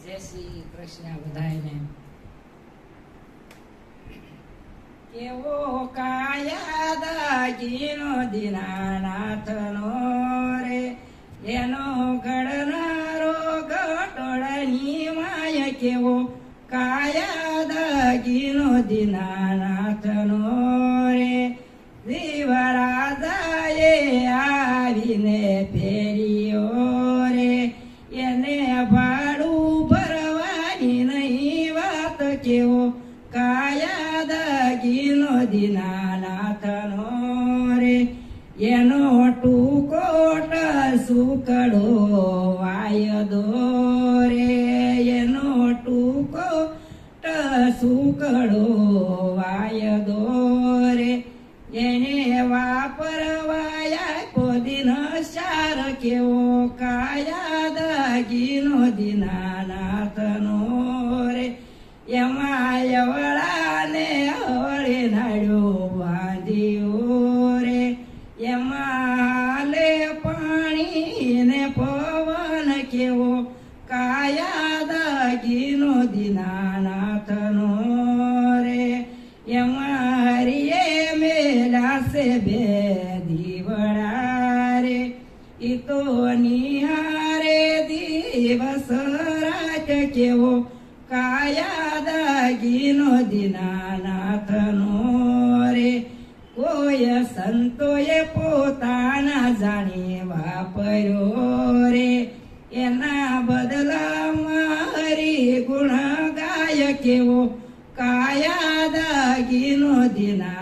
જય શ્રી કૃષ્ણ બધાયને. કેવો કાયા દાગીનો દીનાનાથનો રે, એનો ઘડનારો ઘટોળની માય. કેવો કાયા દાગીનો દીનાનાથનો રે, દીવરાજાએ આવીને ફેર્યો રે, એને ભાડું ભરવાની નહીં વાત. કેવો કાયા દાગીનો દીનાનાથનો રે, એનો ટૂકોટ સુકડો વાયદો રે, એનો ટૂકોટ સુકડો વાયદો રે, એને વાપરવાયા કોદીન શાર. કેવો કાયા દાગીનો દીનાનાથનો રે, એમાં યવળાને હવળે નાડ્યો બાંધ્યો રે, એમાં લે પાણી ને પવન. કેવો કાયા દાગીનો દીનાનાથનો રે, એમાં હરિએ મેલાશે બે દીવડા રે, ઈ તો નિહારે દિવસ રાત. કેવો કાયા દાગીનો દીનાનાથનો રે, કોઈ સંતોએ પોતાના જાણે વાપર્યો રે, એના બદલામાં હરિ ગુણ ગાય. કેવો કાયા દાગીનો દીના